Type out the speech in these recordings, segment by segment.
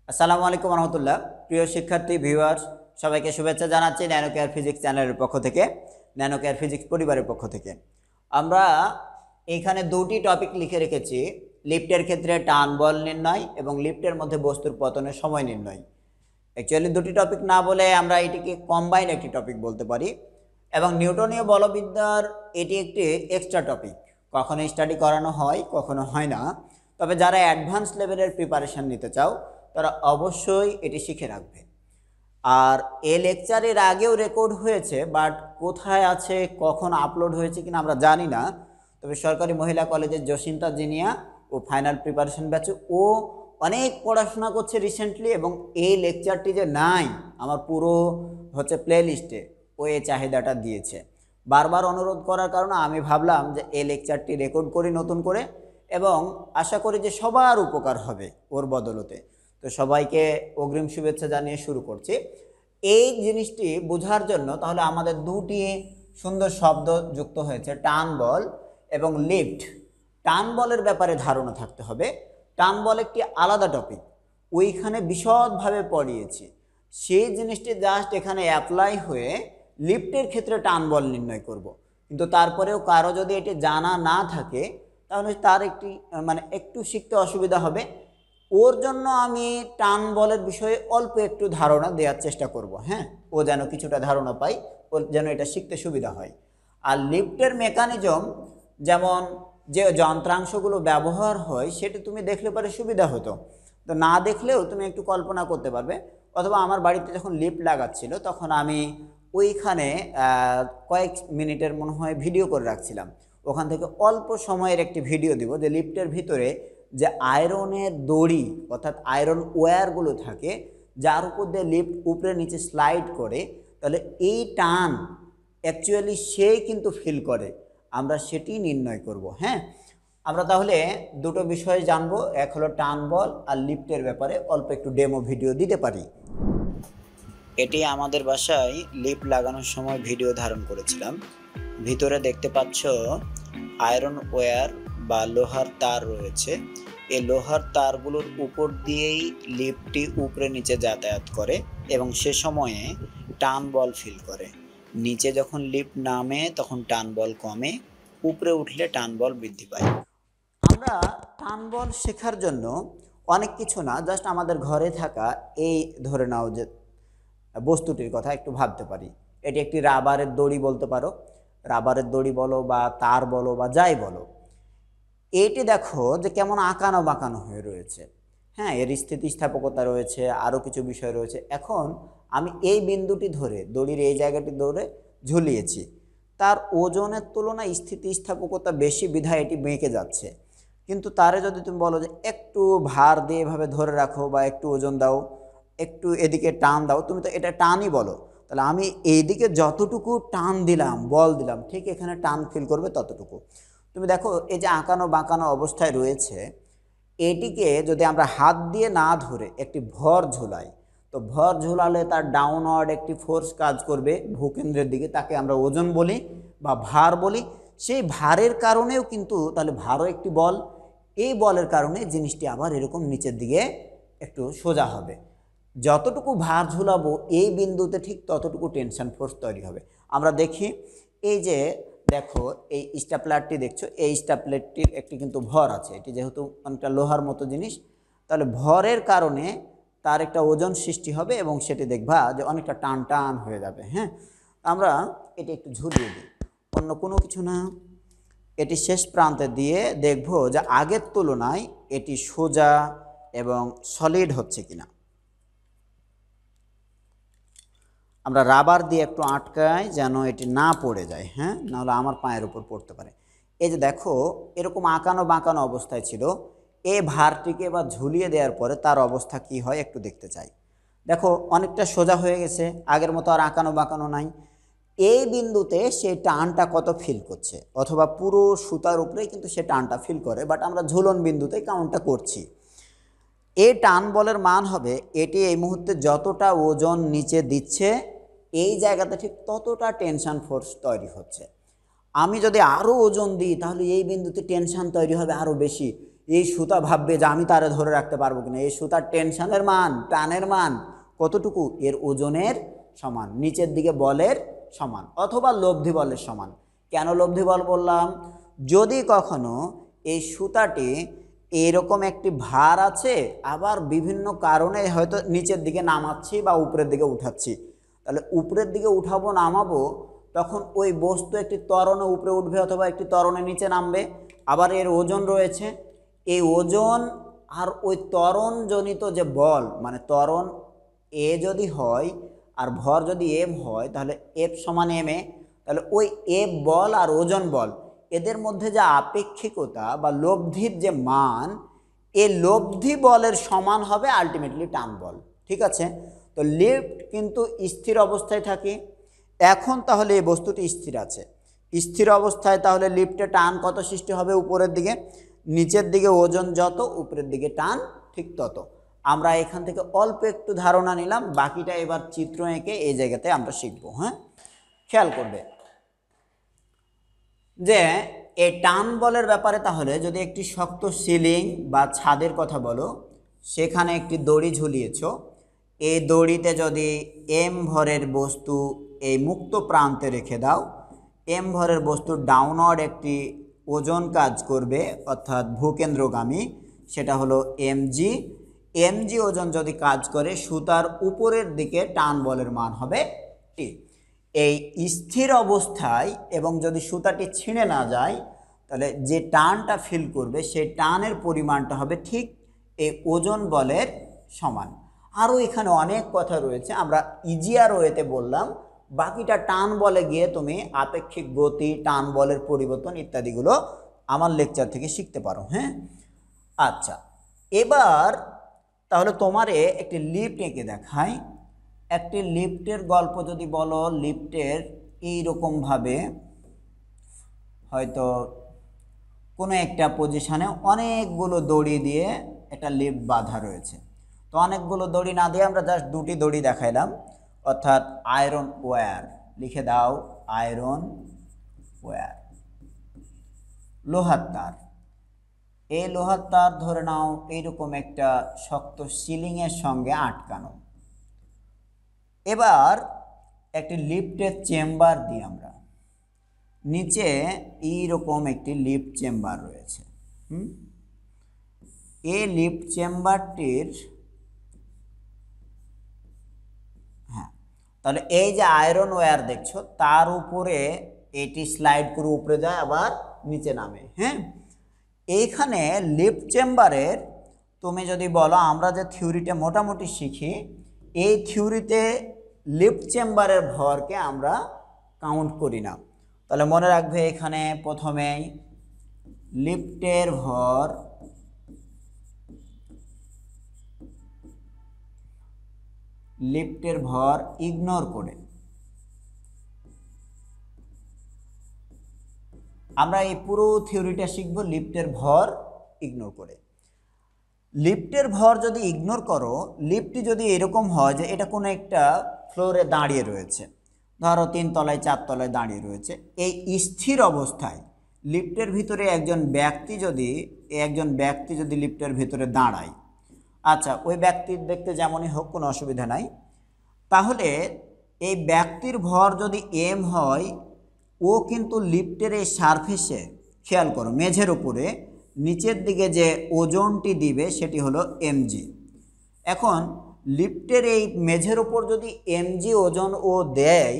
আসসালামু আলাইকুম রহমতুল্লাহ। প্রিয় শিক্ষার্থী ভিউয়ার্স, সবাইকে শুভেচ্ছা জানাচ্ছি ন্যানো কেয়ার ফিজিক্স চ্যানেলের পক্ষ থেকে, ন্যানো কেয়ার ফিজিক্স পরিবারের পক্ষ থেকে। আমরা এখানে দুটি টপিক লিখে রেখেছি, লিফটের ক্ষেত্রে টান বল নির্ণয় এবং লিফটের মধ্যে বস্তুর পতনের সময় নির্ণয়। অ্যাকচুয়ালি দুটি টপিক না বলে আমরা এটিকে কম্বাইন একটি টপিক বলতে পারি, এবং নিউটনীয় বলবিদ্যার এটি একটি এক্সট্রা টপিক। কখনো স্টাডি করানো হয়, কখনো হয় না। তবে যারা অ্যাডভান্স লেভেলের প্রিপারেশান নিতে চাও তারা অবশ্যই এটি শিখে রাখবে। আর এই লেকচারের আগেও রেকর্ড হয়েছে, বাট কোথায় আছে, কখন আপলোড হয়েছে কিনা আমরা জানি না। তবে সরকারি মহিলা কলেজের জসিন্তা জিনিয়া ও ফাইনাল প্রিপারেশন ব্যাচে ও অনেক পড়াশোনা করছে রিসেন্টলি, এবং এই লেকচারটি যে নাই আমার পুরো প্লে লিস্টে, ও এই চাহিদাটা দিয়েছে। বারবার অনুরোধ করার কারণে আমি ভাবলাম যে এই লেকচারটি রেকর্ড করি নতুন করে, এবং আশা করি যে সবার উপকার হবে ওর বদলতে। তো সবাইকে অগ্রিম শুভেচ্ছা জানিয়ে শুরু করছি। এই জিনিসটি বোঝার জন্য তাহলে আমাদের দুটি সুন্দর শব্দ যুক্ত হয়েছে, টান বল এবং লিফট। টান বলের ব্যাপারে ধারণা থাকতে হবে। টান বল একটি আলাদা টপিক, ওইখানে বিশদভাবে পড়িয়েছি। সেই জিনিসটি জাস্ট এখানে অ্যাপ্লাই হয়ে লিফটের ক্ষেত্রে টান বল নির্ণয় করব। কিন্তু তারপরেও কারো যদি এটি জানা না থাকে তাহলে তার একটু শিখতে অসুবিধা হবে। ওর জন্য আমি টান বলের বিষয়ে অল্প একটু ধারণা দেওয়ার চেষ্টা করব। হ্যাঁ, ও যেন কিছুটা ধারণা পাই, ওর যেন এটা শিখতে সুবিধা হয়। আর লিফটের মেকানিজম, যেমন যে যন্ত্রাংশগুলো ব্যবহার হয় সেটা তুমি দেখলে পরে সুবিধা হতো। তো না দেখলেও তুমি একটু কল্পনা করতে পারবে। অথবা আমার বাড়িতে যখন লিফট লাগাচ্ছিল তখন আমি ওইখানে কয়েক মিনিটের মনে হয় ভিডিও করে রাখছিলাম। ওখান থেকে অল্প সময়ের একটি ভিডিও দিব, যে লিফটের ভিতরে যে আয়রনের দড়ি অর্থাৎ আয়রন ওয়্যারগুলো থাকে, যার উপর দিয়ে লিফট উপরে নিচে স্লাইড করে, তাহলে এই টান অ্যাকচুয়ালি সেই কিন্তু ফিল করে, আমরা সেটি নির্ণয় করব। হ্যাঁ, আমরা তাহলে দুটো বিষয় জানবো, এক হলো টান বল আর লিফটের ব্যাপারে অল্প একটু ডেমো ভিডিও দিতে পারি। এটি আমাদের বাসায় লিফট লাগানোর সময় ভিডিও ধারণ করেছিলাম। ভিতরে দেখতে পাচ্ছ আয়রন ওয়্যার বা লোহার তার রয়েছে। এই লোহার তারগুলোর উপর দিয়েই লিফটটি উপরে নিচে যাতায়াত করে এবং সে সময়ে টান বল ফিল করে। নিচে যখন লিফট নামে তখন টান বল কমে, উপরে উঠলে টান বল বৃদ্ধি পায়। আমরা টান বল শেখার জন্য অনেক কিছু না, জাস্ট আমাদের ঘরে থাকা এই ধরে নাও যে বস্তুটির কথা একটু ভাবতে পারি। এটি একটি রাবারের দড়ি বলতে পারো, রাবারের দড়ি বলো বা তার বলো বা যাই বলো। এটি দেখো যে কেমন আঁকানো বাঁকানো হয়ে রয়েছে। হ্যাঁ, এর স্থিতিস্থাপকতা রয়েছে, আরও কিছু বিষয় রয়েছে। এখন আমি এই বিন্দুটি ধরে দড়ির এই জায়গাটি ধরে ঝুলিয়েছি, তার ওজনের তুলনায় স্থিতিস্থাপকতা বেশি বিধায় এটি বেঁকে যাচ্ছে। কিন্তু তারে যদি তুমি বলো যে একটু ভার দিয়ে এভাবে ধরে রাখো বা একটু ওজন দাও, একটু এদিকে টান দাও, তুমি তো এটা টানই বলো। তাহলে আমি এইদিকে যতটুকু টান দিলাম, বল দিলাম, ঠিক এখানে টান ফিল করবে ততটুকু। তুমি দেখো এই যে আঁকানো বাঁকানো অবস্থায় রয়েছে, এটিকে যদি আমরা হাত দিয়ে না ধরে একটি ভর ঝোলাই, তো ভর ঝোলালে তার ডাউনওয়ার্ড একটি ফোর্স কাজ করবে ভূকেন্দ্রের দিকে, তাকে আমরা ওজন বলি বা ভার বলি। সেই ভারের কারণেও কিন্তু তাহলে ভারও একটি বল, এই বলের কারণে জিনিসটি আবার এরকম নিচের দিকে একটু সোজা হবে। যতটুকু ভার ঝুলাবো এই বিন্দুতে ঠিক ততটুকু টেনশন ফোর্স তৈরি হবে। আমরা দেখি, এই যে দেখো এই স্ট্যাপলারটি দেখছো, এই স্ট্যাপলারটির একটি কিন্তু ভর আছে। এটি যেহেতু অনেকটা লোহার মতো জিনিস, তাহলে ভরের কারণে তার একটা ওজন সৃষ্টি হবে এবং সেটি দেখবা যে অনেকটা টান টান হয়ে যাবে। হ্যাঁ, আমরা এটি একটু ঝুলিয়ে দিই, অন্য কোনো কিছু না। এটি শেষ প্রান্তে দিয়ে দেখব যে আগের তুলনায় এটি সোজা এবং সলিড হচ্ছে কিনা। আমরা রাবার দিয়ে একটু আটকাই যেন এটি না পড়ে যায়। হ্যাঁ, নাহলে আমার পায়ের উপর পড়তে পারে। এই যে দেখো এরকম আঁকানো বাঁকানো অবস্থায় ছিল, এই ভারটিকে এবার ঝুলিয়ে দেওয়ার পরে তার অবস্থা কি হয় একটু দেখতে চাই। দেখো অনেকটা সোজা হয়ে গেছে, আগের মতো আর আঁকানো বাঁকানো নাই। এই বিন্দুতে সেই টানটা কত ফিল করছে, অথবা পুরো সুতার উপরেই কিন্তু সে টানটা ফিল করে, বাট আমরা ঝুলন বিন্দুতে কাউন্টটা করছি। এই টান বলের মান হবে এটি এই মুহূর্তে যতটা ওজন নিচে দিচ্ছে এই জায়গাতে ঠিক ততটা টেনশন ফোর্স তৈরি হচ্ছে। আমি যদি আরও ওজন দিই তাহলে এই বিন্দুতে টেনশন তৈরি হবে আরও বেশি, এই সুতা ভাববে যে আমি তারে ধরে রাখতে পারবো কিনা। এই সুতার টেনশনের মান, টানের মান কতটুকু? এর ওজনের সমান, নিচের দিকে বলের সমান, অথবা লব্ধি বলের সমান। কেন লব্ধি বল বললাম? যদি কখনো এই সুতাটি এরকম একটি ভার আছে, আবার বিভিন্ন কারণে হয়তো নিচের দিকে নামাচ্ছি বা উপরের দিকে উঠাচ্ছি, তাহলে উপরের দিকে উঠাবো নামাবো, তখন ওই বস্তু একটি ত্বরণে উপরে উঠবে অথবা একটি ত্বরণে নিচে নামবে। আবার এর ওজন রয়েছে, এই ওজন আর ওই ত্বরণজনিত যে বল, মানে ত্বরণ এ যদি হয় আর ভর যদি এম হয়, তাহলে এফ সমান এম এ, তাহলে ওই এফ বল আর ওজন বল এদের মধ্যে যে আপেক্ষিকতা বা লব্ধির যে মান, এই লব্ধি বলের সমান হবে আলটিমেটলি টান বল। ঠিক আছে? তো লিফট কিন্তু স্থির অবস্থায় থাকে। এখন তাহলে এই বস্তুটি স্থির আছে, স্থির অবস্থায় তাহলে লিফটে টান কত সৃষ্টি হবে? উপরের দিকে। নিচের দিকে ওজন যত, উপরের দিকে টান ঠিক তত। আমরা এখান থেকে অল্প একটু ধারণা নিলাম, বাকিটা এবার চিত্র এঁকে এই জায়গাতে আমরা শিখব। হ্যাঁ, খেয়াল করবে যে এই টান বলের ব্যাপারে, তাহলে যদি একটি শক্ত সিলিং বা ছাদের কথা বলো, সেখানে একটি দড়ি ঝুলিয়েছ, এই দড়িতে যদি এম ভরের বস্তু এই মুক্ত প্রান্তে রেখে দাও, এম ভরের বস্তু ডাউনওয়ার্ড একটি ওজন কাজ করবে, অর্থাৎ ভূকেন্দ্রগামী, সেটা হলো এমজি। এমজি ওজন যদি কাজ করে, সুতার উপরের দিকে টান বলের মান হবে টি। এই স্থির অবস্থায় এবং যদি সুতাটি ছিঁড়ে না যায়, তাহলে যে টানটা ফিল করবে সেই টানের পরিমাণটা হবে ঠিক এই ওজন বলের সমান। আরও এখানে অনেক কথা রয়েছে, আমরা ইজিয়ার ওয়েতে বললাম, বাকিটা টান বলে গিয়ে তুমি আপেক্ষিক গতি, টান বলের পরিবর্তন ইত্যাদিগুলো আমার লেকচার থেকে শিখতে পারো। হ্যাঁ, আচ্ছা, এবার তাহলে তোমারে একটি লিফট এঁকে দেখাই। একটি লিফটের গল্প যদি বলো, লিফটের এইরকমভাবে হয়তো কোনো একটা পজিশানে অনেকগুলো দড়ি দিয়ে একটা লিফট বাঁধা রয়েছে। তো অনেকগুলো দড়ি না দিয়ে আমরা জাস্ট দুটি দড়ি দেখাইলাম, অর্থাৎ আয়রন ওয়্যার। লিখে দাও আয়রন ওয়্যার। লোহার তার, এই লোহার তার ধরে নাও এইরকম একটা শক্ত সিলিংয়ের সঙ্গে আটকানো। এবার একটি লিফটের চেম্বার দিই আমরা, নিচে এইরকম একটি লিফট চেম্বার রয়েছে। এই লিফট চেম্বারটির, হ্যাঁ, তাহলে এই যে আয়রন ওয়্যার দেখছো, তার উপরে এটি স্লাইড করে উপরে যায় আবার নিচে নামে। হ্যাঁ, এইখানে লিফট চেম্বারের তুমি যদি বলো, আমরা যে থিওরিটা মোটামুটি শিখি, এই থিওরিতে লিফট চেম্বারের ভরকে আমরা কাউন্ট করি না। তাহলে মনে রাখবে, এখানে প্রথমেই লিফটের ভর ইগনোর করে আমরা এই পুরো থিওরিটা শিখব লিফটের ভর ইগনোর করে। লিফটের ভর যদি ইগনোর করো, লিফটটি যদি এরকম হয় যে এটা কোনো একটা ফ্লোরে দাঁড়িয়ে রয়েছে, ধরো 3 তলায় 4 তলায় দাঁড়িয়ে রয়েছে, এই স্থির অবস্থায় লিফটের ভিতরে একজন ব্যক্তি যদি লিফটের ভিতরে দাঁড়ায়, আচ্ছা, ওই ব্যক্তির দেখতে যেমনই হোক কোনো অসুবিধা নাই, তাহলে এই ব্যক্তির ভর যদি এম হয়, ও কিন্তু লিফটের এই সারফেসে, খেয়াল করো, মেঝের উপরে নিচের দিকে যে ওজনটি দিবে সেটি হলো এমজি। এখন লিফটের এই মেঝের উপর যদি এমজি ওজন ও দেয়,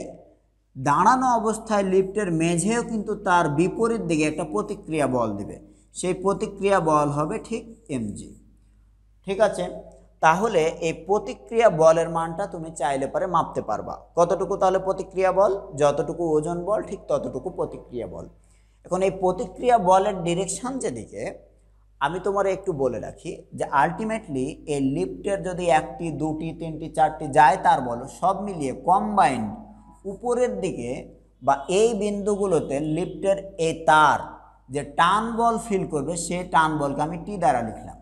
দাঁড়ানো অবস্থায় লিফটের মেঝেও কিন্তু তার বিপরীত দিকে একটা প্রতিক্রিয়া বল দেবে, সেই প্রতিক্রিয়া বল হবে ঠিক এমজি। ঠিক আছে? তাহলে এই প্রতিক্রিয়া বলের মানটা তুমি চাইলে পারে মাপতে পারবা। কতটুকু তাহলে প্রতিক্রিয়া বল? যতটুকু ওজন বল ঠিক ততটুকু প্রতিক্রিয়া বল। এখন এই প্রতিক্রিয়া বলের ডিরেকশন যেদিকে, আমি তোমার একটু বলে রাখি যে আলটিমেটলি এই লিফটের যদি 1টি 2টি 3টি 4টি যায় তার বল, সব মিলিয়ে কম্বাইন্ড উপরের দিকে বা এই বিন্দুগুলোতে লিফটের এই তার যে টান বল ফিল করবে, সেই টান বলকে আমি টি দ্বারা লিখলাম।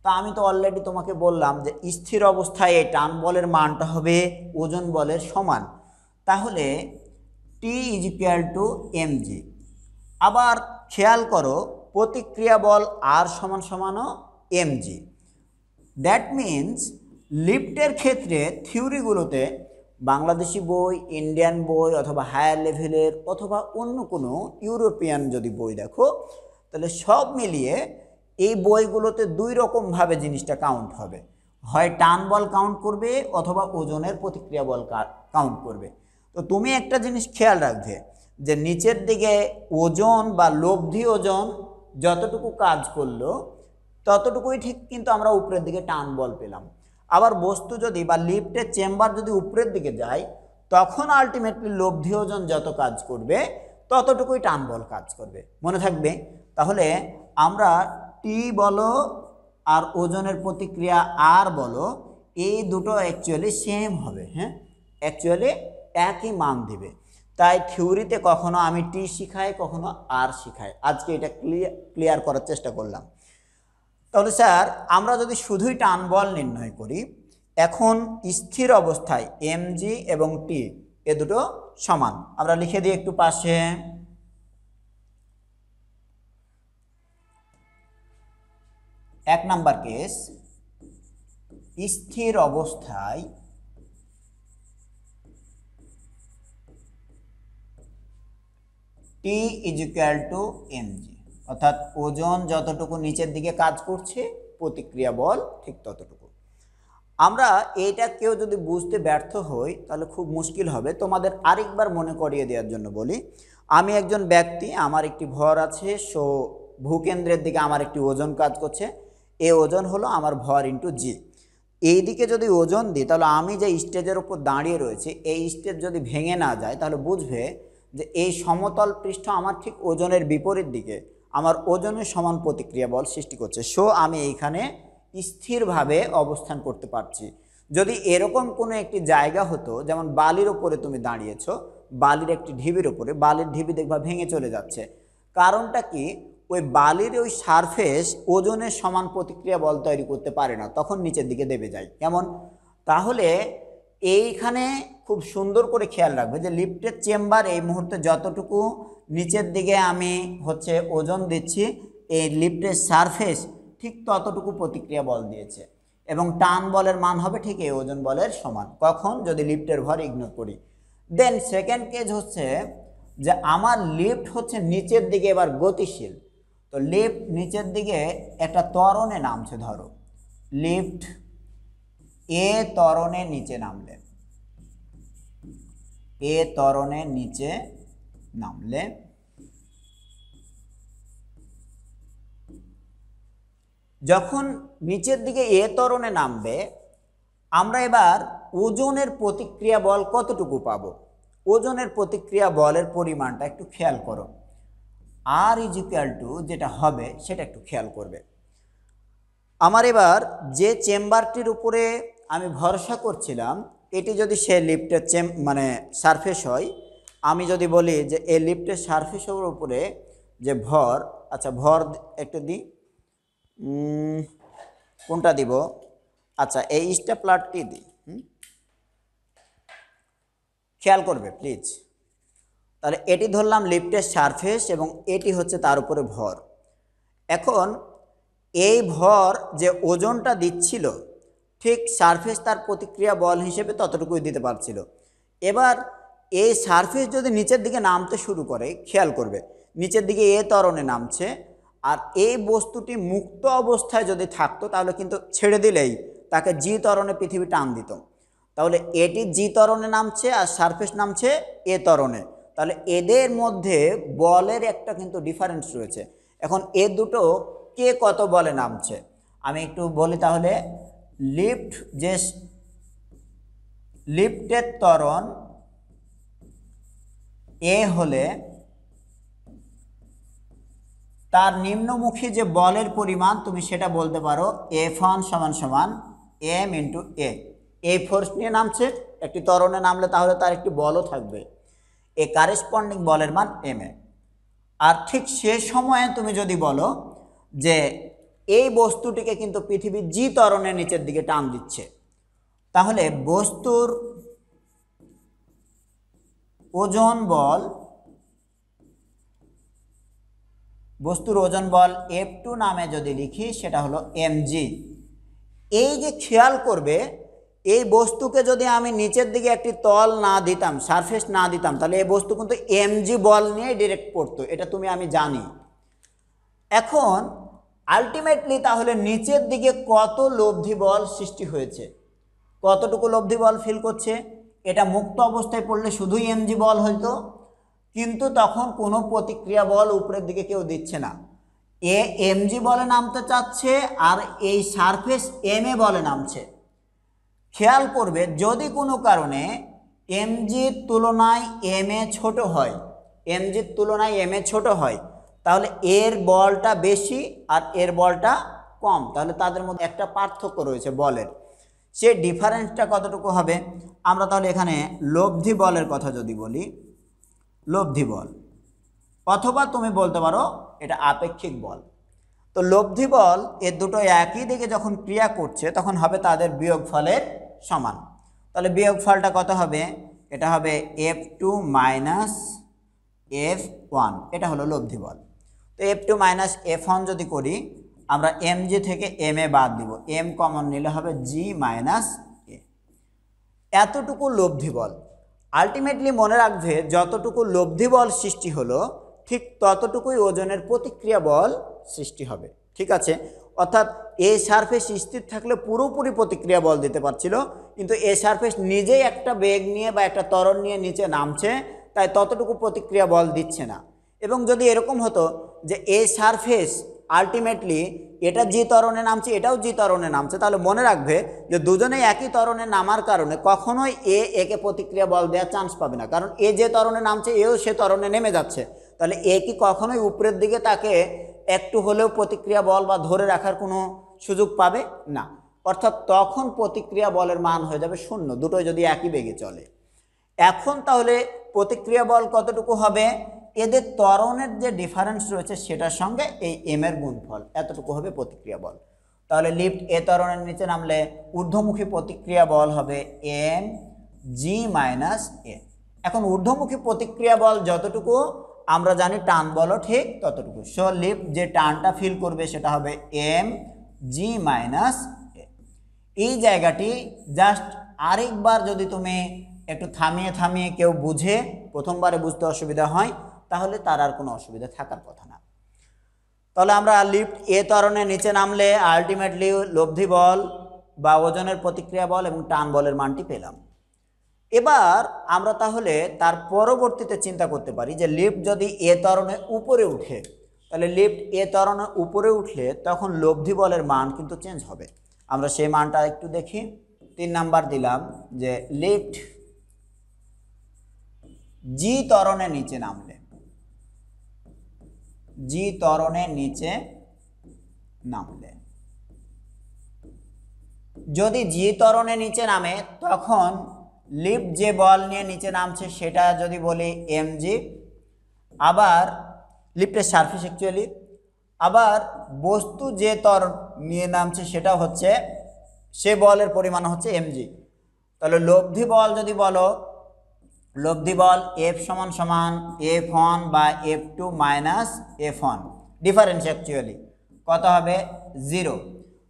তা আমি তো অলরেডি তোমাকে বললাম যে স্থির অবস্থায় এই টান বলের মানটা হবে ওজন বলের সমান, তাহলে টি ইজ ইকুয়াল টু এমজি। আবার খেয়াল করো, প্রতিক্রিয়া বল আর সমান সমানও mg। দ্যাট মিন্স লিফটের ক্ষেত্রে থিওরিগুলোতে বাংলাদেশি বই, ইন্ডিয়ান বই অথবা হায়ার লেভেলের অথবা অন্য কোনো ইউরোপিয়ান যদি বই দেখো, তাহলে সব মিলিয়ে এই বইগুলোতে দুই রকমভাবে জিনিসটা কাউন্ট হবে, হয় টান বল কাউন্ট করবে অথবা ওজনের প্রতিক্রিয়া বল কাউন্ট করবে। তো তুমি একটা জিনিস খেয়াল রাখবে যে নিচের দিকে ওজন বা লব্ধি ওজন যতটুকু কাজ করলো ততটুকুই ঠিক কিন্তু আমরা উপরের দিকে টান বল পেলাম। আবার বস্তু যদি বা লিফটের চেম্বার যদি উপরের দিকে যায় তখন আলটিমেটলি লব্ধি ওজন যত কাজ করবে ততটুকুই টান বল কাজ করবে, মনে থাকবে। তাহলে আমরা টি বলো আর ওজনের প্রতিক্রিয়া আর বলো, এই দুটো অ্যাকচুয়ালি সেম হবে। হ্যাঁ, অ্যাকচুয়ালি একই মান দিবে। তাই থিওরিতে কখনো আমি টি শিখাই, কখনো আর শিখাই। আজকে এটা ক্লিয়ার করার চেষ্টা করলাম। তাহলে স্যার আমরা যদি শুধুই টান বল নির্ণয় করি, এখন স্থির অবস্থায় mg এবং টি এ দুটো সমান, আমরা লিখে দিই একটু পাশে। এক নাম্বার কেস, স্থির অবস্থায় টি ইজ ইকুয়াল টু mg, অর্থাৎ ওজন যতটুকু নিচের দিকে কাজ করছে প্রতিক্রিয়া বল ঠিক ততটুকু। আমরা এইটা কেউ যদি বুঝতে ব্যর্থ হই তাহলে খুব মুশকিল হবে। তোমাদের আরেকবার মনে করিয়ে দেওয়ার জন্য বলি, আমি একজন ব্যক্তি, আমার একটি ভর আছে, সো ভূকেন্দ্রের দিকে আমার একটি ওজন কাজ করছে, এই ওজন হলো আমার ভর ইন্টু জি। এই দিকে যদি ওজন দিই তাহলে আমি যে স্টেজের উপর দাঁড়িয়ে রয়েছি এই স্টেজ যদি ভেঙে না যায় তাহলে বুঝবে যে এই সমতল পৃষ্ঠ আমার ঠিক ওজনের বিপরীত দিকে আমার ওজনের সমান প্রতিক্রিয়া বল সৃষ্টি করছে। সো আমি এইখানে স্থিরভাবে অবস্থান করতে পারছি। যদি এরকম কোনো একটি জায়গা হতো, যেমন বালির ওপরে তুমি দাঁড়িয়েছ, বালির একটি ঢিবির ওপরে, বালির ঢিবি দেখবা ভেঙে চলে যাচ্ছে, কারণটা কি? ওই বালির ওই সারফেস ওজনের সমান প্রতিক্রিয়া বল তৈরি করতে পারে না, তখন নিচের দিকে দেবে যায়। কেমন? তাহলে এইখানে খুব সুন্দর করে খেয়াল রাখবে যে লিফটের চেম্বার এই মুহূর্তে যতটুকু নিচের দিকে আমি ওজন দিচ্ছি, এই লিফটের সারফেস ঠিক ততটুকু প্রতিক্রিয়া বল দিয়েছে এবং টান বলের মান হবে ঠিক এই ওজন বলের সমান। কখন? যদি লিফটের ভর ইগনোর করি। দেন সেকেন্ড কেস হচ্ছে যে আমার লিফট নিচের দিকে এবার গতিশীল। তো লিফট নিচের দিকে একটা ত্বরণে নামছে, ধরো লিফট এ ত্বরণে নিচে নামলে, এ ত্বরণে নিচে নামলে যখন নিচের দিকে এ ত্বরণে নামবে আমরা এবার ওজনের প্রতিক্রিয়া বল কতটুকু পাবো? ওজনের প্রতিক্রিয়া বলের পরিমাণটা একটু খেয়াল করো। আর ইজ ইকুয়াল টু যেটা হবে সেটা একটু খেয়াল করবে। আমার এবার যে চেম্বারটির উপরে আমি ভরসা করছিলাম এটি যদি সে লিফটের সারফেস হয়, আমি যদি বলি যে এই লিফটের সারফেসের উপরে যে ভর, আচ্ছা ভর একটু দিই, কোনটা দিব? আচ্ছা এই স্টেপলারটি দিই, খেয়াল করবে প্লিজ। তাহলে এটি ধরলাম লিফটের সারফেস এবং এটি হচ্ছে তার উপরে ভর। এখন এই ভর যে ওজনটা দিচ্ছিল ঠিক সারফেস তার প্রতিক্রিয়া বল হিসেবে ততটুকুই দিতে পারছিল। এবার এই সারফেস যদি নিচের দিকে নামতে শুরু করে, খেয়াল করবে নিচের দিকে এ ত্বরণে নামছে, আর এই বস্তুটি মুক্ত অবস্থায় যদি থাকতো তাহলে কিন্তু ছেড়ে দিলেই তাকে জি ত্বরণে পৃথিবী টান দিত। তাহলে এটি জি ত্বরণে নামছে আর সারফেস নামছে এ ত্বরণে, তাহলে এদের মধ্যে বলের একটা কিন্তু ডিফারেন্স রয়েছে। এখন এ দুটো কে কত বলে নামছে আমি একটু বলি। তাহলে লিফটের ত্বরণ এ হলে তার নিম্নমুখী যে বলের পরিমাণ তুমি সেটা বলতে পারো F1 = m × a। এই ফোর্স নিয়ে নামছে, একটি ত্বরণে নামলে তাহলে তার একটি বলও থাকবে, এ কারেসপন্ডিং বলের মান m এ। আর ঠিক সে সময়ে তুমি যদি বলো যে এই বস্তুটিকে কিন্তু পৃথিবী জি ত্বরণের নিচের দিকে টান দিচ্ছে, তাহলে বস্তুর ওজন বল বস্তুর ওজন বল F2 নামে যদি লিখি সেটা হলো mg। এই যে খেয়াল করবে, এই বস্তুকে যদি আমি নিচের দিকে একটি তল না দিতাম, সারফেস না দিতাম, তাহলে এই বস্তু কিন্তু mg বল নিয়ে ডিরেক্ট পড়তো, এটা আমি জানি। এখন আলটিমেটলি তাহলে নিচের দিকে কত লব্ধি বল সৃষ্টি হয়েছে, কতটুকু লব্ধি বল ফিল করছে? এটা মুক্ত অবস্থায় পড়লে শুধুই mg বল হইতো, কিন্তু তখন কোনো প্রতিক্রিয়া বল উপরের দিকে কেউ দিচ্ছে না, এ mg বলে নামতে চাচ্ছে আর এই সারফেস ma বলে নামছে। খেয়াল করবে যদি কোনো কারণে mgর তুলনায় ma ছোট হয়, mgর তুলনায় ma ছোট হয়, তাহলে এর বলটা বেশি আর এর বলটা কম, তাহলে তাদের মধ্যে একটা পার্থক্য রয়েছে বলের। সে ডিফারেন্সটা কতটুকু হবে? আমরা তাহলে এখানে লব্ধি বলের কথা যদি বলি, লব্ধি বল, অথবা তুমি বলতে পারো এটা আপেক্ষিক বল। তো লব্ধি বল এর দুটো একই দিকে যখন ক্রিয়া করছে তখন হবে তাদের বিয়োগফলের সমান। তাহলে বিয়োগফলটা কত হবে? এটা হবে F2 মাইনাস F1, এটা হলো লব্ধি বল। তো F2 মাইনাস F1 যদি করি, আমরা mg থেকে ma বাদ দিব, m কমন নিলে হবে g মাইনাস a। এতটুকু লব্ধি বল। আলটিমেটলি মনে রাখবে যতটুকু লব্ধি বল সৃষ্টি হলো ঠিক ততটুকুই ওজনের প্রতিক্রিয়া বল সৃষ্টি হবে, ঠিক আছে? অর্থাৎ এই সারফেস স্থির থাকলে পুরোপুরি প্রতিক্রিয়া বল দিতে পারছিল, কিন্তু এই সারফেস নিজেই একটা বেগ নিয়ে বা একটা ত্বরণ নিয়ে নিচে নামছে, তাই ততটুকু প্রতিক্রিয়া বল দিচ্ছে না। এবং যদি এরকম হতো যে এই সারফেস আলটিমেটলি এটা যে ত্বরণে নামছে এটাও যে ত্বরণে নামছে, তাহলে মনে রাখবে যে দুজনেই একই ত্বরণে নামার কারণে কখনোই একে প্রতিক্রিয়া বল দেওয়ার চান্স পাবে না, কারণ এ যে ত্বরণে নামছে এও সে ত্বরণে নেমে যাচ্ছে, তাহলে এ কি কখনোই উপরের দিকে তাকে একটু হলেও প্রতিক্রিয়া বল বা ধরে রাখার কোনো সুযোগ পাবে না। অর্থাৎ তখন প্রতিক্রিয়া বলের মান হয়ে যাবে শূন্য, দুটোই যদি একই বেগে চলে। এখন তাহলে প্রতিক্রিয়া বল কতটুকু হবে? এদের ত্বরণের যে ডিফারেন্স রয়েছে সেটার সঙ্গে এই m এর গুণফল, এতটুকু হবে প্রতিক্রিয়া বল। তাহলে লিফট এ ত্বরণের নিচে নামলে ঊর্ধ্বমুখী প্রতিক্রিয়া বল হবে m g মাইনাস a। এখন ঊর্ধ্বমুখী প্রতিক্রিয়া বল যতটুকু আমরা জানি টান বলও ঠিক ততটুকু। সো লিফট যে টানটা ফিল করবে সেটা হবে m g মাইনাস a। এই জায়গাটি জাস্ট আরেকবার যদি তুমি একটু থামিয়ে থামিয়ে কেউ বুঝে, প্রথমবারে বুঝতে অসুবিধা হয়, তাহলে তার আর কোনো অসুবিধা থাকার কথা না। তাহলে আমরা লিফট এ ত্বরণের নিচে নামলে আলটিমেটলি লব্ধি বল বা ওজনের প্রতিক্রিয়া বল এবং টান বলের মানটি পেলাম। এবার আমরা তাহলে তার পরবর্তীতে চিন্তা করতে পারি যে লিফট যদি এ ত্বরণে উপরে উঠে, তাহলে লিফট এ ত্বরণে উপরে উঠলে তখন লব্ধি বলের মান কিন্তু চেঞ্জ হবে। আমরা সেই মানটা একটু দেখি। 3 নাম্বার দিলাম যে লিফট জি ত্বরণের নিচে নামলে, জি ত্বরণের নিচে নামলে, যদি জি ত্বরণের নিচে নামে তখন লিফট যে বল নিয়ে নিচে নামছে সেটা যদি বলি mg, আবার লিফটের সারফেস অ্যাকচুয়ালি, আবার বস্তু যে ত্বরণ নিয়ে নামছে সেটা হচ্ছে সে বলের পরিমাণ হচ্ছে mg। তাহলে লব্ধি বল যদি বলো, লব্ধি বল F সমান সমান F1 বা F2 minus F1, difference actually কত হবে? 0।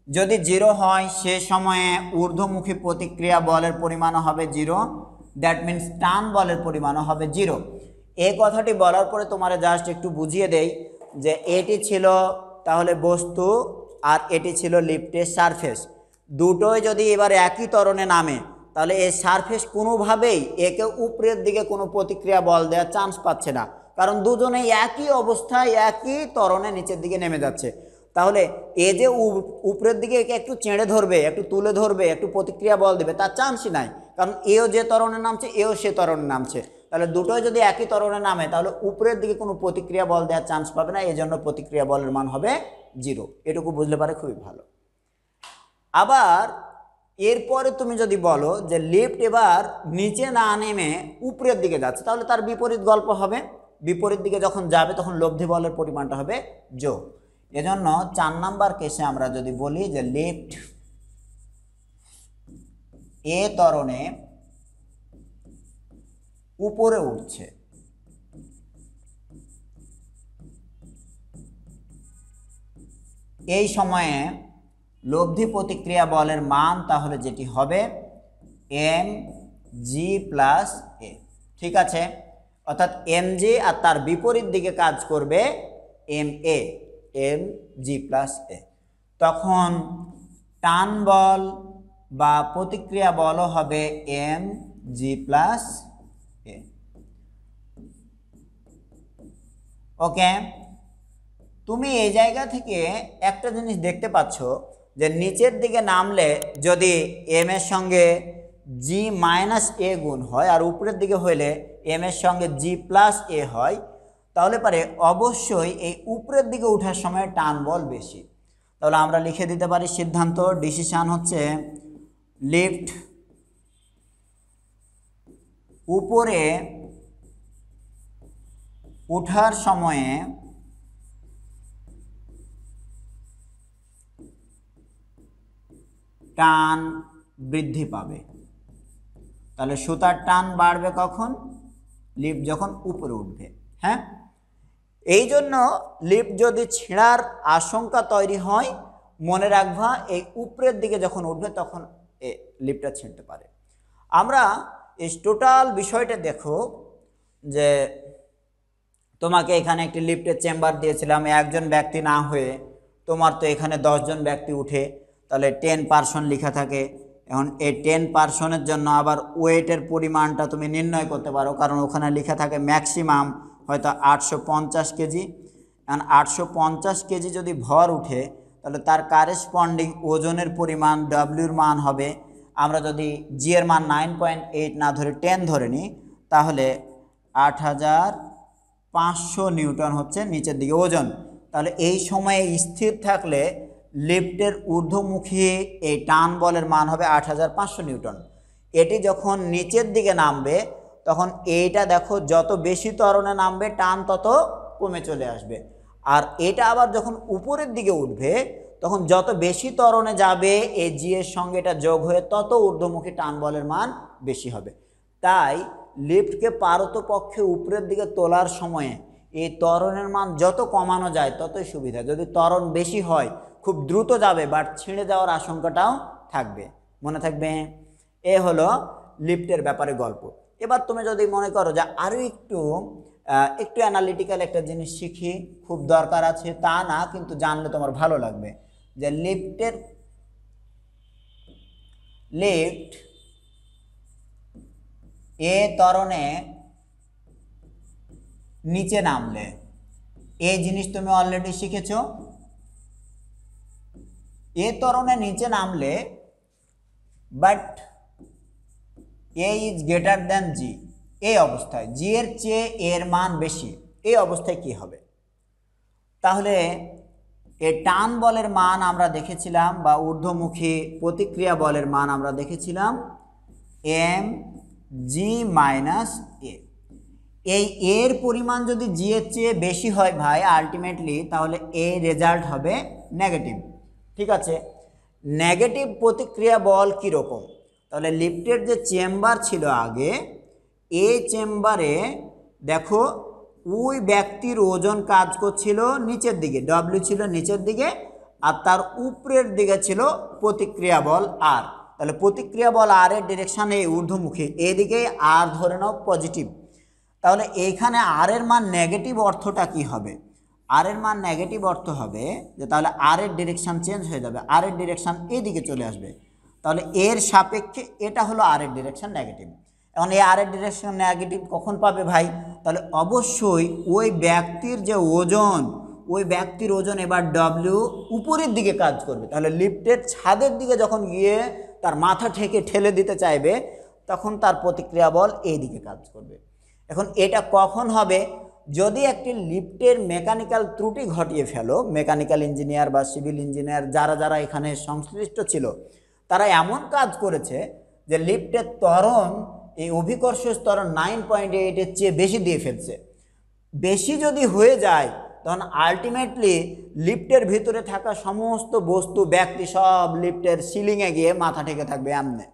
যদি 0 হয় সে সময়ে ঊর্ধ্বমুখী প্রতিক্রিয়া বলের পরিমাণও হবে 0, দ্যাট মিন্স টান বলের পরিমাণও হবে 0। এই কথাটি বলার পরে তোমার জাস্ট একটু বুঝিয়ে দেই যে এটি ছিল তাহলে বস্তু আর এটি ছিল লিফটের সারফেস, দুটোই যদি এবার একই ত্বরণে নামে তাহলে এই সারফেস কোনোভাবেই একে উপরের দিকে কোনো প্রতিক্রিয়া বল দেওয়ার চান্স পাচ্ছে না, কারণ দুজনেই একই অবস্থায় একই ত্বরণে নিচের দিকে নেমে যাচ্ছে। তাহলে এ যে উপরের দিকে একে একটু চেড়ে ধরবে, একটু তুলে ধরবে, একটু প্রতিক্রিয়া বল দেবে তার চান্সই নাই, কারণ এও যে ত্বরণে নামছে এও সে ত্বরণে নামছে। তাহলে দুটোই যদি একই ত্বরণে নামে তাহলে উপরের দিকে কোনো প্রতিক্রিয়া বল দেওয়ার চান্স পাবে না, এই জন্য প্রতিক্রিয়া বলের মান হবে 0। এটুকু বুঝলে পারে খুবই ভালো। আবার এরপরে তুমি যদি বলো যে লিফট এবার নিচে না নেমে উপরের দিকে যাচ্ছে, তাহলে তার বিপরীত গল্প হবে, বিপরীত দিকে যখন যাবে তখন লব্ধি বলের পরিমাণটা হবে যোগ। এজন্য 4 নাম্বার কেসে আমরা যদি বলি যে লিফট এ ত্বরণে উপরে উঠছে, এই সময়ে লব্ধি প্রতিক্রিয়া বলের মান তাহলে যেটি হবে এম জি প্লাস এ। ঠিক আছে, অর্থাৎ এম জি আর তার বিপরীত দিকে কাজ করবে M A, M G plus এ। তখন টান বল বা প্রতিক্রিয়া বলও হবে এম জি প্লাস এ। ওকে, তুমি এই জায়গা থেকে একটা জিনিস দেখতে পাচ্ছ যে নিচের দিকে নামলে যদি এম এর সঙ্গে জি মাইনাস এ গুণ হয় আর উপরের দিকে হইলে এম এর সঙ্গে জি প্লাস এ হয়, তাহলে পারে অবশ্যই এই উপরের দিকে ওঠার সময় টান বল বেশি। তাহলে আমরা লিখে দিতে পারি সিদ্ধান্ত, ডিসিশন হচ্ছে লিফট উপরে ওঠার সময়ে টান বৃদ্ধি পাবে। তাহলে সুতার টান বাড়বে কখন? লিফট যখন উপরে উঠবে। হ্যাঁ, এই জন্য লিফট যদি ছেঁড়ার আশঙ্কা তৈরি হয়, মনে রাখবা এই উপরের দিকে যখন উঠবে তখন লিফটটা ছিঁড়তে পারে। আমরা এই টোটাল বিষয়টা দেখো যে তোমাকে এখানে একটি লিফটের চেম্বার দিয়েছিলাম, একজন ব্যক্তি না হয়ে তোমার তো এখানে 10 জন ব্যক্তি উঠে, তাহলে 10% লেখা থাকে। এখন এই 10%-এর জন্য আবার ওয়েটের পরিমাণটা তুমি নির্ণয় করতে পারো, কারণ ওখানে লেখা থাকে ম্যাক্সিমাম হয়তো 850 কেজি। এখন 850 কেজি যদি ভর উঠে তাহলে তার কারেসপন্ডিং ওজনের পরিমাণ ডব্লিউর মান হবে, আমরা যদি জি এর মান 9.8 না ধরে 10 ধরে নিই, তাহলে 8500 নিউটন হচ্ছে নিচের দিকে ওজন। তাহলে এই সময়ে স্থির থাকলে লিফটের ঊর্ধ্বমুখী এই টান বলের মান হবে 8500 নিউটন। এটি যখন নিচের দিকে নামবে তখন এইটা দেখো যত বেশি ত্বরণে নামবে টান তত কমে চলে আসবে, আর এটা আবার যখন উপরের দিকে উঠবে তখন যত বেশি ত্বরণে যাবে এই জি এর সঙ্গে এটা যোগ হয়ে তত ঊর্ধ্বমুখী টান বলের মান বেশি হবে। তাই লিফটকে পারতপক্ষে উপরের দিকে তোলার সময়ে এই ত্বরণের মান যত কমানো যায় ততই সুবিধা। যদি ত্বরণ বেশি হয় খুব দ্রুত যাবে, বাট ছিঁড়ে যাওয়ার আশঙ্কাটাও থাকবে। মনে থাকবে, এ হলো লিফটের ব্যাপারে গল্প। এবার তুমি যদি মনে করো যে আরও একটু অ্যানালিটিক্যাল একটা জিনিস শিখি, খুব দরকার আছে তা না, কিন্তু জানলে তোমার ভালো লাগবে যে লিফট এ ত্বরণে নিচে নামলে, এই জিনিস তুমি অলরেডি শিখেছো। এ ত্বরণে নিচে নামলে but a is greater than g, এই অবস্থায় জি এর চেয়ে এর মান বেশি, এই অবস্থায় কি হবে? তাহলে এই টান বলের মান আমরা দেখেছিলাম বা ঊর্ধ্বমুখী প্রতিক্রিয়া বলের মান আমরা দেখেছিলাম এম জি মাইনাস এ। এই এর পরিমাণ যদি জি এর চেয়ে বেশি হয় ভাই আলটিমেটলি, তাহলে এ রেজাল্ট হবে নেগেটিভ। ঠিক আছে, নেগেটিভ প্রতিক্রিয়া বল কীরকম? তাহলে লিফটের যে চেম্বার ছিল আগে, এই চেম্বারে দেখো ওই ব্যক্তির ওজন কাজ করছিল নিচের দিকে, ডব্লিউ ছিল নিচের দিকে, আর তার উপরের দিকে ছিল প্রতিক্রিয়া বল আর। তাহলে প্রতিক্রিয়া বল আর এর ডিরেকশানে ঊর্ধ্বমুখী, এদিকে আর ধরে নাও পজিটিভ। তাহলে এইখানে আর এর মান নেগেটিভ অর্থটা কি হবে? আর এর মান নেগেটিভ অর্থ হবে যে তাহলে আর এর ডিরেকশান চেঞ্জ হয়ে যাবে, আর এর ডিরেকশান এদিকে চলে আসবে। তাহলে এর সাপেক্ষে এটা হলো আর এর ডিরেকশান নেগেটিভ। এখন এই আর এর ডিরেকশান নেগেটিভ কখন পাবে ভাই? তাহলে অবশ্যই ওই ব্যক্তির যে ওজন, ওই ব্যক্তির ওজন এবার ডব্লিউ উপরের দিকে কাজ করবে। তাহলে লিফটের ছাদের দিকে যখন গিয়ে তার মাথা ঠেলে দিতে চাইবে তখন তার প্রতিক্রিয়া বল এই দিকে কাজ করবে। এখন এটা কখন হবে? যদি একটি লিফটের মেকানিক্যাল ত্রুটি ঘটিয়ে ফেলো, মেকানিক্যাল ইঞ্জিনিয়ার বা সিভিল ইঞ্জিনিয়ার যারা এখানে সংশ্লিষ্ট ছিল তারা এমন কাজ করেছে যে লিফটের ত্বরণ, এই অভিকর্ষ ত্বরণ 9.8-এর চেয়ে বেশি দিয়ে ফেলছে। বেশি যদি হয়ে যায় তখন আলটিমেটলি লিফটের ভিতরে থাকা সমস্ত বস্তু ব্যক্তি সব লিফটের সিলিংয়ে গিয়ে মাথা ঠেকে থাকবে এমনি,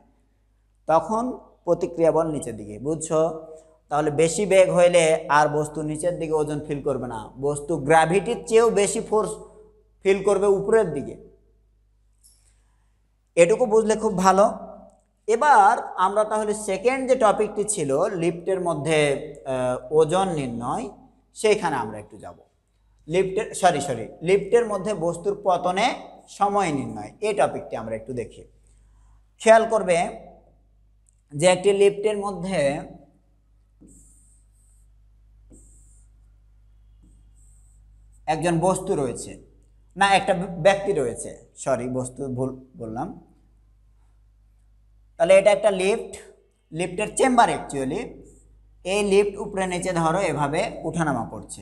তখন প্রতিক্রিয়া বল নিচের দিকে। বুঝছো? তাহলে বেশি বেগ হইলে আর বস্তু নিচের দিকে ওজন ফিল করবে না, বস্তু গ্র্যাভিটির চেয়েও বেশি ফোর্স ফিল করবে উপরের দিকে। এটুকু বুঝলে খুব ভালো। এবার আমরা তাহলে সেকেন্ড যে টপিকটি ছিল লিফটের মধ্যে ওজন নির্ণয়, সেইখানে আমরা একটু যাব। লিফটের মধ্যে বস্তুর পতনে সময় নির্ণয়, এই টপিকটি আমরা একটু দেখি। খেয়াল করবে যে একটি লিফটের মধ্যে একজন বস্তু রয়েছে, না একটা ব্যক্তি রয়েছে, বস্তু ভুল বললাম। তাহলে এটা একটা লিফটের চেম্বার অ্যাকচুয়ালি। এই লিফট উপরে নিচে ধরো এভাবে উঠানামা করছে।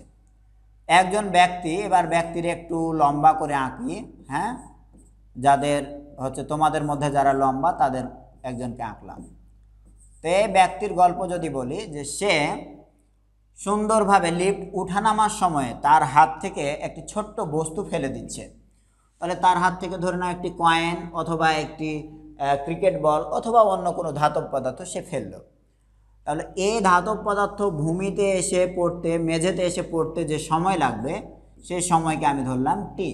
একজন ব্যক্তি, এবার ব্যক্তির একটু লম্বা করে আঁকি, হ্যাঁ, যাদের হচ্ছে তোমাদের মধ্যে যারা লম্বা তাদের একজনকে আঁকলাম। তো এই ব্যক্তির গল্প যদি বলি, যে সে সুন্দরভাবে লিফট উঠানামার সময় তার হাত থেকে একটি ছোট্ট বস্তু ফেলে দিচ্ছে। তাহলে তার হাত থেকে ধরে নাও একটি কয়েন অথবা একটি ক্রিকেট বল অথবা অন্য কোনো ধাতব পদার্থ সে ফেললো। তাহলে এই ধাতব পদার্থ ভূমিতে এসে পড়তে, মেঝেতে এসে পড়তে যে সময় লাগবে সেই সময়কে আমি ধরলাম টি।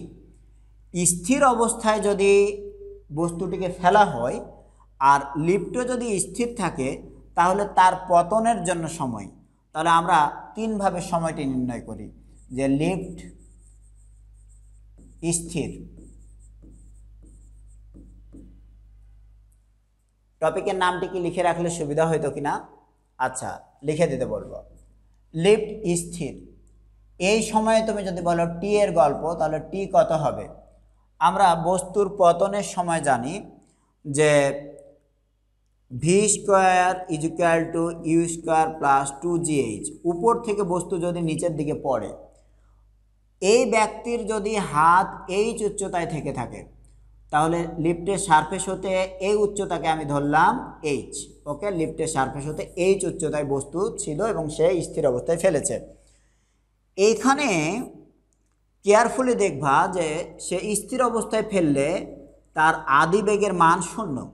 স্থির অবস্থায় যদি বস্তুটিকে ফেলা হয় আর লিফটও যদি স্থির থাকে তাহলে তার পতনের জন্য সময়, তাহলে আমরা তিনভাবে সময়টি নির্ণয় করি। যে লিফট স্থির, টপিকের নামটি কি লিখে রাখলে সুবিধা হইতো কিনা? আচ্ছা, লিখে দিতে বলবো। লিফট স্থির, এই সময়ে তুমি যদি বলো টি এর গল্প, তাহলে টি কত হবে? আমরা বস্তুর পতনের সময় জানি যে v square is equal to u square plus 2gh। উপর থেকে বস্তু যদি নিচের দিকে পড়ে, এই ব্যক্তির যদি হাত এইচ উচ্চতায় থেকে থাকে তাহলে লিফটের সারফেস হতে এই উচ্চতাকে আমি ধরলাম এইচ। ওকে, লিফটের সারফেস হতে এইচ উচ্চতায় বস্তু ছিল এবং সে স্থির অবস্থায় ফেলেছে। এইখানে কেয়ারফুলি দেখবা যে সে স্থির অবস্থায় ফেললে তার আদি বেগের মান 0।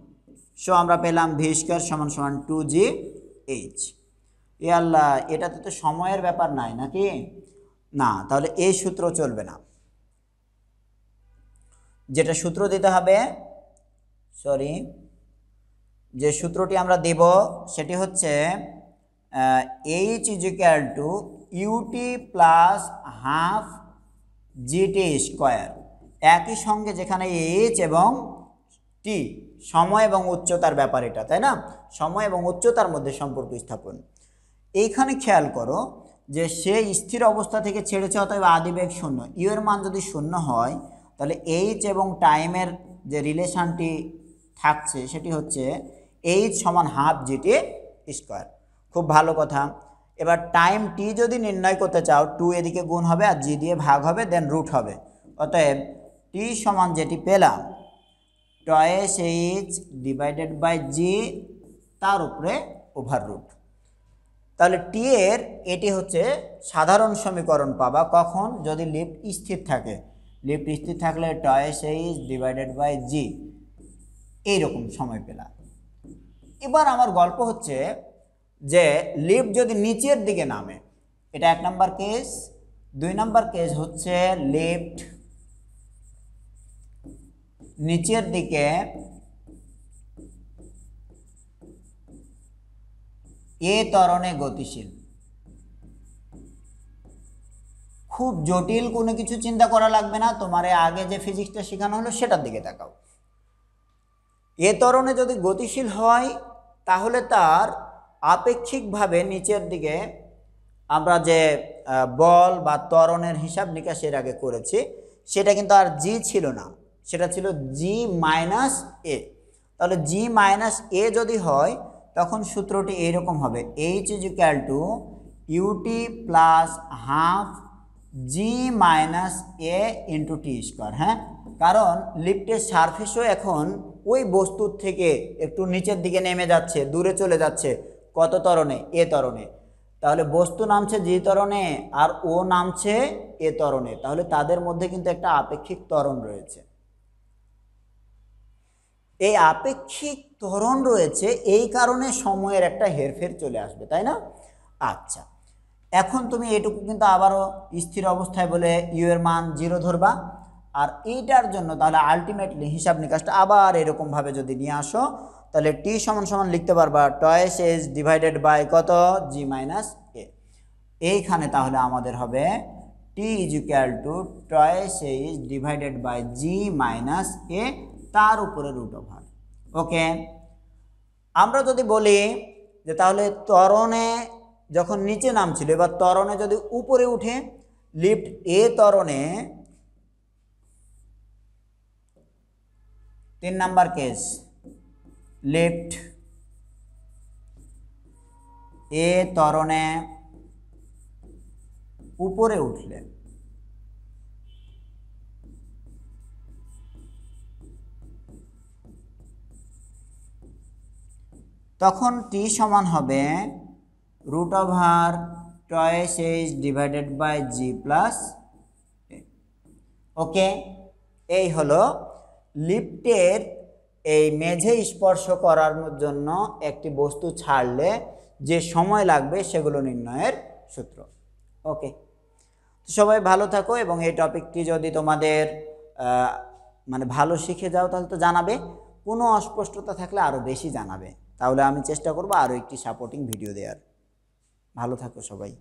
সো আমরা পেলাম ভি স্কোয়ার সমান সমান 2gh। আল্লাহ, এটাতে তো সময়ের ব্যাপার নাই নাকি? না, তাহলে এই সূত্র চলবে না। যেটা সূত্র দিতে হবে, যে সূত্রটি আমরা দেব সেটি হচ্ছে h is equal to u t plus half g t square. একই সঙ্গে যেখানে এইচ এবং টি সময় এবং উচ্চতার ব্যাপার, এটা তাই না? সময় এবং উচ্চতার মধ্যে সম্পর্ক স্থাপন। এইখানে খেয়াল করো যে সে স্থির অবস্থা থেকে ছেড়েছে, অতএব আদিবেগ 0। ইউ এর মান যদি 0 হয় তাহলে এইচ এবং টাইমের যে রিলেশনটি থাকছে সেটি হচ্ছে এইচ সমান হাফ জিটি স্কোয়ার। খুব ভালো কথা। এবার টাইম টি যদি নির্ণয় করতে চাও, 2 এদিকে গুণ হবে আর জি দিয়ে ভাগ হবে, দেন রুট হবে। অতএব টি সমান যেটি পেলাম টয়েস এইচ ডিভাইডেড বাই জি, তার উপরে ওভার রুট। তাহলে টি এর এটি হচ্ছে সাধারণ সমীকরণ পাবা কখন? যদি লিফট স্থির থাকে। লিফট স্থির থাকলে টয়েস এইচ ডিভাইডেড বাই জি, এইরকম সময় পেলাম। এবার আমার গল্প হচ্ছে যে লিফট যদি নিচের দিকে নামে, এটা 1 নম্বর কেস। 2 নম্বর কেস হচ্ছে লিফট নিচের দিকে এ ত্বরণে গতিশীল। খুব জটিল কোনো কিছু চিন্তা করা লাগবে না, তোমার আগে যে ফিজিক্সটা শেখানো হলো সেটার দিকে তাকাও। এ ত্বরণে যদি গতিশীল হয় তাহলে তার আপেক্ষিকভাবে নিচের দিকে, আমরা যে বল বা ত্বরণের হিসাব নিকাশ এর আগে করেছি সেটা কিন্তু আর জি ছিল না, সেটা ছিল জি মাইনাস এ। তাহলে জি মাইনাস এ যদি হয় তখন সূত্রটি এইরকম হবে, h is equal to u t plus half g minus a into t square. হ্যাঁ, কারণ লিফটের সারফেসও এখন ওই বস্তুর থেকে একটু নিচের দিকে নেমে যাচ্ছে, দূরে চলে যাচ্ছে। কত ত্বরণে? এ ত্বরণে। তাহলে বস্তু নামছে জি ত্বরণে আর ও নামছে এ ত্বরণে, তাহলে তাদের মধ্যে কিন্তু একটা আপেক্ষিক ত্বরণ রয়েছে। এই আপেক্ষিক ত্বরণ রয়েছে, এই কারণে সময়ের একটা হেরফের চলে আসবে, তাই না? আচ্ছা, এখন তুমি এটুকু কিন্তু আবারও স্থির অবস্থায় বলে ইউ এর মান 0 ধরবা আর এইটার জন্য তাহলে আলটিমেটলি হিসাব নিকাশটা আবার এরকমভাবে যদি নিয়ে আসো তাহলে টি সমান সমান লিখতে পারবা টয়েস এজ ডিভাইডেড বাই কত জি মাইনাস এ। এইখানে তাহলে আমাদের হবে t is equal to twice h divided by g minus a তার উপরে রুট ওভার। ওকে, আমরা যদি বলি যে তাহলে ত্বরণে যখন নিচে নামছিল এবার ত্বরণে যদি উপরে উঠে লিফট এ ত্বরণে 3 নাম্বার কেস লিফট এ ত্বরণে উপরে উঠলে তখন টি সমান হবে root over twice h divided by g plus. Okay, এই হলো লিফটের এই মেঝে স্পর্শ করার জন্য একটি বস্তু ছাড়লে যে সময় লাগবে সেগুলো নির্ণয়ের সূত্র। ওকে, সবাই ভালো থাকো এবং এই টপিকটি যদি তোমাদের মানে ভালো শিখে যাও তাহলে তো জানাবে, কোনো অস্পষ্টতা থাকলে আরও বেশি জানাবে, তাহলে আমি চেষ্টা করব আরও একটি সাপোর্টিং ভিডিও দেওয়ার। ভালো থাকো সবাই।